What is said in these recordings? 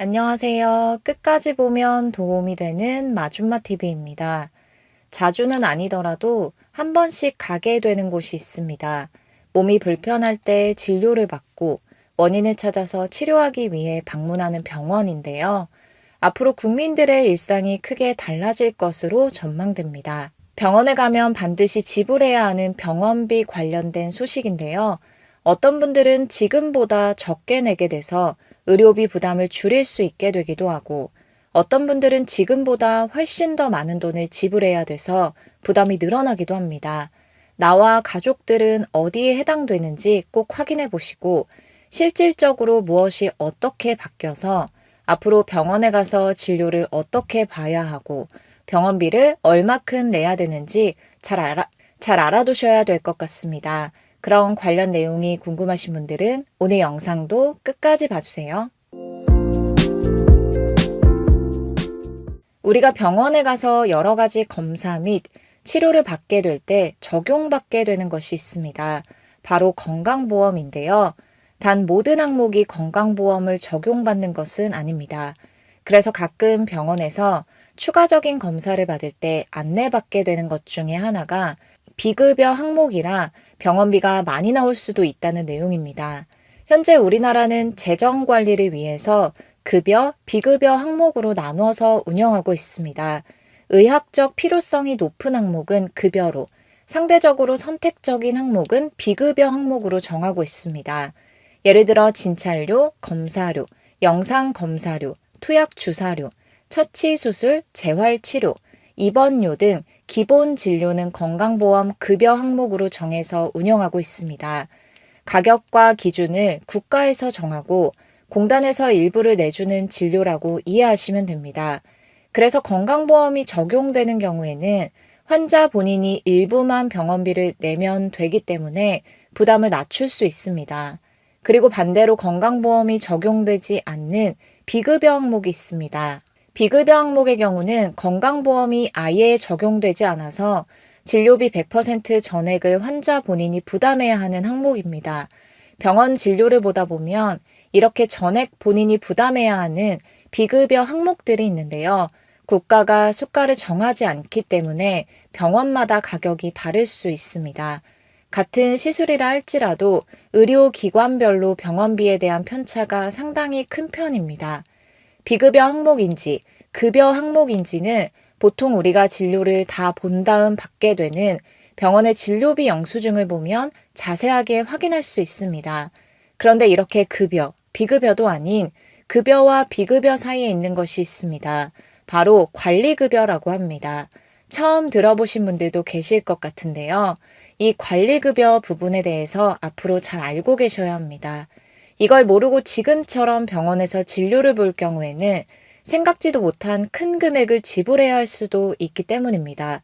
안녕하세요. 끝까지 보면 도움이 되는 마준마 TV입니다. 자주는 아니더라도 한 번씩 가게 되는 곳이 있습니다. 몸이 불편할 때 진료를 받고 원인을 찾아서 치료하기 위해 방문하는 병원인데요. 앞으로 국민들의 일상이 크게 달라질 것으로 전망됩니다. 병원에 가면 반드시 지불해야 하는 병원비 관련된 소식인데요. 어떤 분들은 지금보다 적게 내게 돼서 의료비 부담을 줄일 수 있게 되기도 하고, 어떤 분들은 지금보다 훨씬 더 많은 돈을 지불해야 돼서 부담이 늘어나기도 합니다. 나와 가족들은 어디에 해당되는지 꼭 확인해 보시고, 실질적으로 무엇이 어떻게 바뀌어서 앞으로 병원에 가서 진료를 어떻게 봐야 하고 병원비를 얼마큼 내야 되는지 잘 알아두셔야 될 것 같습니다. 그런 관련 내용이 궁금하신 분들은 오늘 영상도 끝까지 봐주세요. 우리가 병원에 가서 여러 가지 검사 및 치료를 받게 될 때 적용받게 되는 것이 있습니다. 바로 건강보험인데요. 단 모든 항목이 건강보험을 적용받는 것은 아닙니다. 그래서 가끔 병원에서 추가적인 검사를 받을 때 안내받게 되는 것 중에 하나가 비급여 항목이라 병원비가 많이 나올 수도 있다는 내용입니다. 현재 우리나라는 재정 관리를 위해서 급여, 비급여 항목으로 나눠서 운영하고 있습니다. 의학적 필요성이 높은 항목은 급여로, 상대적으로 선택적인 항목은 비급여 항목으로 정하고 있습니다. 예를 들어 진찰료, 검사료, 영상검사료, 투약주사료, 처치수술, 재활치료, 입원료 등 기본 진료는 건강보험 급여 항목으로 정해서 운영하고 있습니다. 가격과 기준을 국가에서 정하고 공단에서 일부를 내주는 진료라고 이해하시면 됩니다. 그래서 건강보험이 적용되는 경우에는 환자 본인이 일부만 병원비를 내면 되기 때문에 부담을 낮출 수 있습니다. 그리고 반대로 건강보험이 적용되지 않는 비급여 항목이 있습니다. 비급여 항목의 경우는 건강보험이 아예 적용되지 않아서 진료비 100% 전액을 환자 본인이 부담해야 하는 항목입니다. 병원 진료를 보다 보면 이렇게 전액 본인이 부담해야 하는 비급여 항목들이 있는데요. 국가가 수가를 정하지 않기 때문에 병원마다 가격이 다를 수 있습니다. 같은 시술이라 할지라도 의료기관별로 병원비에 대한 편차가 상당히 큰 편입니다. 비급여 항목인지 급여 항목인지는 보통 우리가 진료를 다 본 다음 받게 되는 병원의 진료비 영수증을 보면 자세하게 확인할 수 있습니다. 그런데 이렇게 급여, 비급여도 아닌 급여와 비급여 사이에 있는 것이 있습니다. 바로 관리급여라고 합니다. 처음 들어보신 분들도 계실 것 같은데요. 이 관리급여 부분에 대해서 앞으로 잘 알고 계셔야 합니다. 이걸 모르고 지금처럼 병원에서 진료를 볼 경우에는 생각지도 못한 큰 금액을 지불해야 할 수도 있기 때문입니다.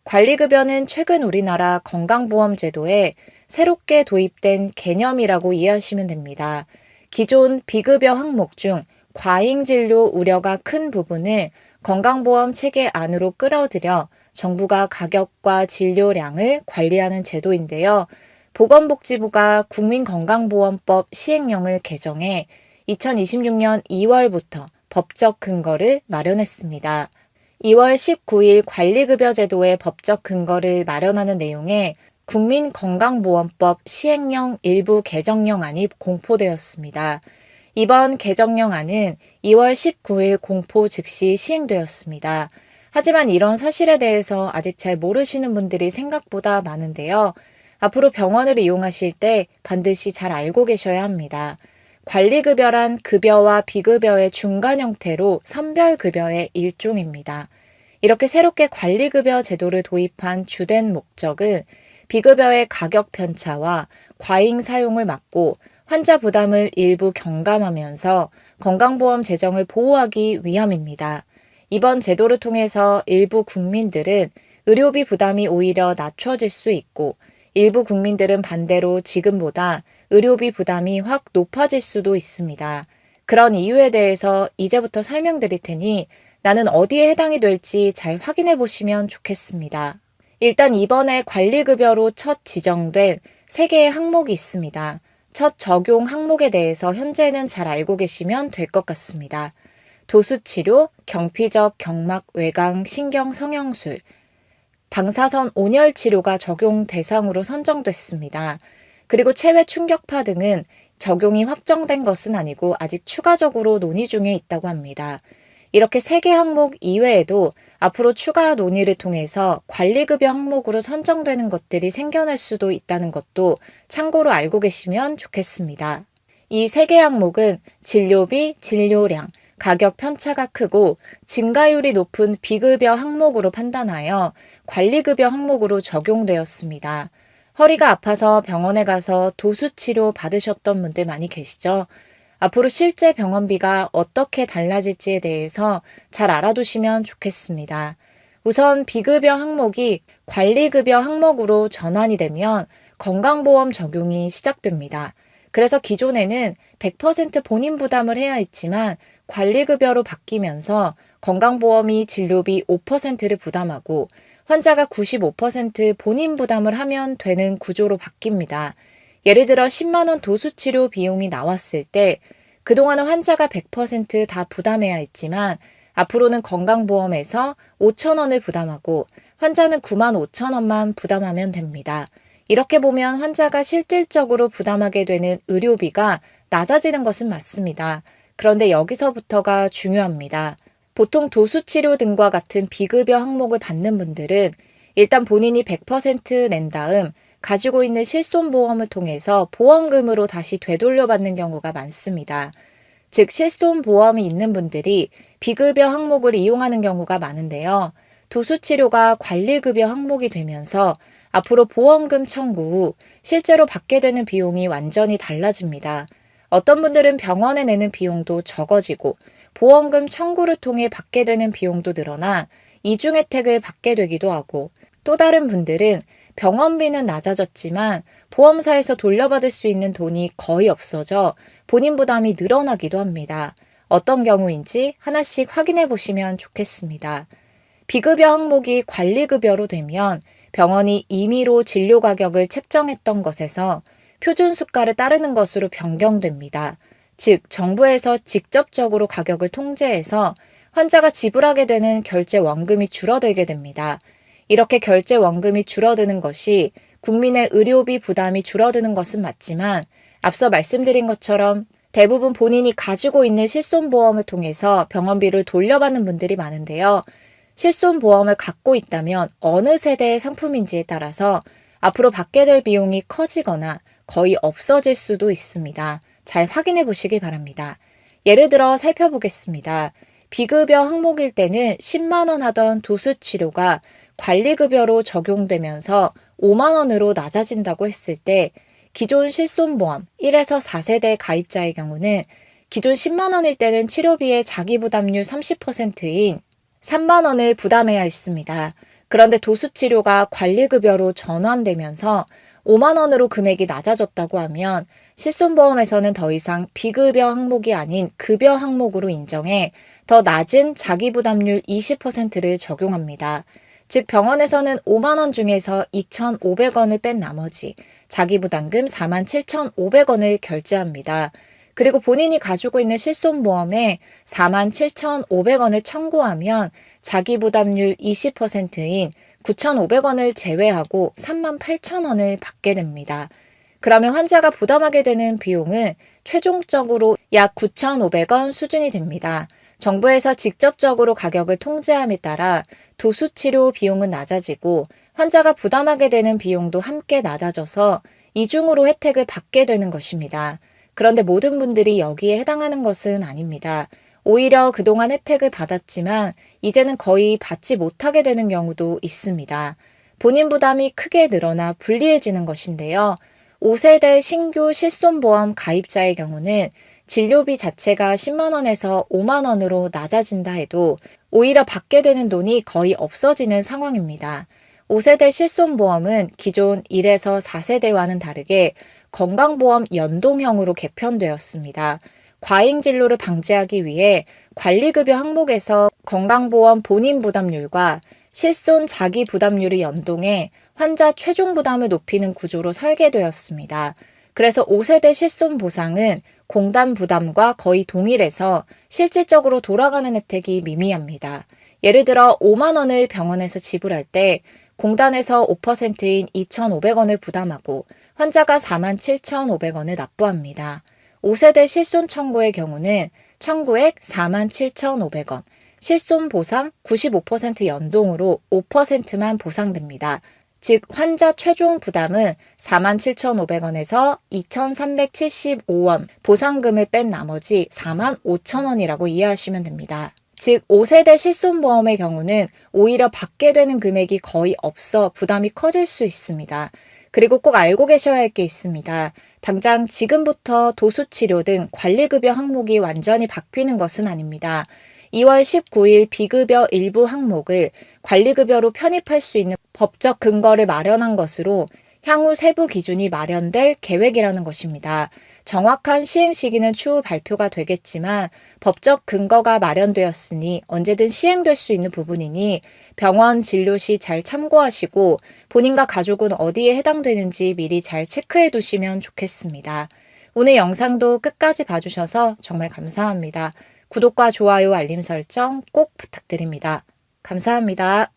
관리급여는 최근 우리나라 건강보험 제도에 새롭게 도입된 개념이라고 이해하시면 됩니다. 기존 비급여 항목 중 과잉진료 우려가 큰 부분을 건강보험 체계 안으로 끌어들여 정부가 가격과 진료량을 관리하는 제도인데요. 보건복지부가 국민건강보험법 시행령을 개정해 2026년 2월부터 법적 근거를 마련했습니다. 2월 19일 관리급여 제도의 법적 근거를 마련하는 내용에 국민건강보험법 시행령 일부 개정령안이 공포되었습니다. 이번 개정령안은 2월 19일 공포 즉시 시행되었습니다. 하지만 이런 사실에 대해서 아직 잘 모르시는 분들이 생각보다 많은데요. 앞으로 병원을 이용하실 때 반드시 잘 알고 계셔야 합니다. 관리급여란 급여와 비급여의 중간 형태로 선별급여의 일종입니다. 이렇게 새롭게 관리급여 제도를 도입한 주된 목적은 비급여의 가격 편차와 과잉 사용을 막고 환자 부담을 일부 경감하면서 건강보험 재정을 보호하기 위함입니다. 이번 제도를 통해서 일부 국민들은 의료비 부담이 오히려 낮춰질 수 있고 일부 국민들은 반대로 지금보다 의료비 부담이 확 높아질 수도 있습니다. 그런 이유에 대해서 이제부터 설명드릴 테니 나는 어디에 해당이 될지 잘 확인해 보시면 좋겠습니다. 일단 이번에 관리급여로 첫 지정된 3개의 항목이 있습니다. 첫 적용 항목에 대해서 현재는 잘 알고 계시면 될 것 같습니다. 도수치료, 경피적 경막 외강 신경 성형술, 방사선 온열 치료가 적용 대상으로 선정됐습니다. 그리고 체외 충격파 등은 적용이 확정된 것은 아니고 아직 추가적으로 논의 중에 있다고 합니다. 이렇게 3개 항목 이외에도 앞으로 추가 논의를 통해서 관리급여 항목으로 선정되는 것들이 생겨날 수도 있다는 것도 참고로 알고 계시면 좋겠습니다. 이 3개 항목은 진료비, 진료량, 가격 편차가 크고 증가율이 높은 비급여 항목으로 판단하여 관리급여 항목으로 적용되었습니다. 허리가 아파서 병원에 가서 도수치료 받으셨던 분들 많이 계시죠? 앞으로 실제 병원비가 어떻게 달라질지에 대해서 잘 알아두시면 좋겠습니다. 우선 비급여 항목이 관리급여 항목으로 전환이 되면 건강보험 적용이 시작됩니다. 그래서 기존에는 100% 본인 부담을 해야 했지만 관리급여로 바뀌면서 건강보험이 진료비 5%를 부담하고 환자가 95% 본인 부담을 하면 되는 구조로 바뀝니다. 예를 들어 10만 원 도수치료 비용이 나왔을 때 그동안은 환자가 100% 다 부담해야 했지만 앞으로는 건강보험에서 5천 원을 부담하고 환자는 9만 5천 원만 부담하면 됩니다. 이렇게 보면 환자가 실질적으로 부담하게 되는 의료비가 낮아지는 것은 맞습니다. 그런데 여기서부터가 중요합니다. 보통 도수치료 등과 같은 비급여 항목을 받는 분들은 일단 본인이 100% 낸 다음 가지고 있는 실손보험을 통해서 보험금으로 다시 되돌려받는 경우가 많습니다. 즉 실손보험이 있는 분들이 비급여 항목을 이용하는 경우가 많은데요. 도수치료가 관리급여 항목이 되면서 앞으로 보험금 청구 후 실제로 받게 되는 비용이 완전히 달라집니다. 어떤 분들은 병원에 내는 비용도 적어지고 보험금 청구를 통해 받게 되는 비용도 늘어나 이중 혜택을 받게 되기도 하고 또 다른 분들은 병원비는 낮아졌지만 보험사에서 돌려받을 수 있는 돈이 거의 없어져 본인 부담이 늘어나기도 합니다. 어떤 경우인지 하나씩 확인해 보시면 좋겠습니다. 비급여 항목이 관리급여로 되면 병원이 임의로 진료 가격을 책정했던 것에서 표준수가를 따르는 것으로 변경됩니다. 즉, 정부에서 직접적으로 가격을 통제해서 환자가 지불하게 되는 결제 원금이 줄어들게 됩니다. 이렇게 결제 원금이 줄어드는 것이 국민의 의료비 부담이 줄어드는 것은 맞지만 앞서 말씀드린 것처럼 대부분 본인이 가지고 있는 실손보험을 통해서 병원비를 돌려받는 분들이 많은데요. 실손보험을 갖고 있다면 어느 세대의 상품인지에 따라서 앞으로 받게 될 비용이 커지거나 거의 없어질 수도 있습니다. 잘 확인해 보시기 바랍니다. 예를 들어 살펴보겠습니다. 비급여 항목일 때는 10만 원 하던 도수치료가 관리급여로 적용되면서 5만 원으로 낮아진다고 했을 때 기존 실손보험 1에서 4세대 가입자의 경우는 기존 10만 원일 때는 치료비의 자기부담률 30%인 3만 원을 부담해야 했습니다. 그런데 도수치료가 관리급여로 전환되면서 5만 원으로 금액이 낮아졌다고 하면 실손보험에서는 더 이상 비급여 항목이 아닌 급여 항목으로 인정해 더 낮은 자기부담률 20%를 적용합니다. 즉 병원에서는 5만 원 중에서 2,500원을 뺀 나머지 자기부담금 47,500원을 결제합니다. 그리고 본인이 가지고 있는 실손보험에 47,500원을 청구하면 자기부담률 20%인 9,500원을 제외하고 38,000원을 받게 됩니다. 그러면 환자가 부담하게 되는 비용은 최종적으로 약 9,500원 수준이 됩니다. 정부에서 직접적으로 가격을 통제함에 따라 도수치료 비용은 낮아지고 환자가 부담하게 되는 비용도 함께 낮아져서 이중으로 혜택을 받게 되는 것입니다. 그런데 모든 분들이 여기에 해당하는 것은 아닙니다. 오히려 그동안 혜택을 받았지만 이제는 거의 받지 못하게 되는 경우도 있습니다. 본인 부담이 크게 늘어나 불리해지는 것인데요. 5세대 신규 실손보험 가입자의 경우는 진료비 자체가 10만 원에서 5만 원으로 낮아진다 해도 오히려 받게 되는 돈이 거의 없어지는 상황입니다. 5세대 실손보험은 기존 1에서 4세대와는 다르게 건강보험 연동형으로 개편되었습니다. 과잉 진료를 방지하기 위해 관리급여 항목에서 건강보험 본인 부담률과 실손 자기 부담률을 연동해 환자 최종 부담을 높이는 구조로 설계되었습니다. 그래서 5세대 실손 보상은 공단 부담과 거의 동일해서 실질적으로 돌아가는 혜택이 미미합니다. 예를 들어 5만 원을 병원에서 지불할 때 공단에서 5%인 2,500원을 부담하고 환자가 47,500원을 납부합니다. 5세대 실손 청구의 경우는 청구액 47,500원, 실손 보상 95% 연동으로 5%만 보상됩니다. 즉 환자 최종 부담은 47,500원에서 2,375원 보상금을 뺀 나머지 45,000원이라고 이해하시면 됩니다. 즉 5세대 실손보험의 경우는 오히려 받게 되는 금액이 거의 없어 부담이 커질 수 있습니다. 그리고 꼭 알고 계셔야 할 게 있습니다. 당장 지금부터 도수치료 등 관리급여 항목이 완전히 바뀌는 것은 아닙니다. 2월 19일 비급여 일부 항목을 관리급여로 편입할 수 있는 법적 근거를 마련한 것으로 향후 세부 기준이 마련될 계획이라는 것입니다. 정확한 시행 시기는 추후 발표가 되겠지만 법적 근거가 마련되었으니 언제든 시행될 수 있는 부분이니 병원 진료 시 잘 참고하시고 본인과 가족은 어디에 해당되는지 미리 잘 체크해 두시면 좋겠습니다. 오늘 영상도 끝까지 봐주셔서 정말 감사합니다. 구독과 좋아요, 알림 설정 꼭 부탁드립니다. 감사합니다.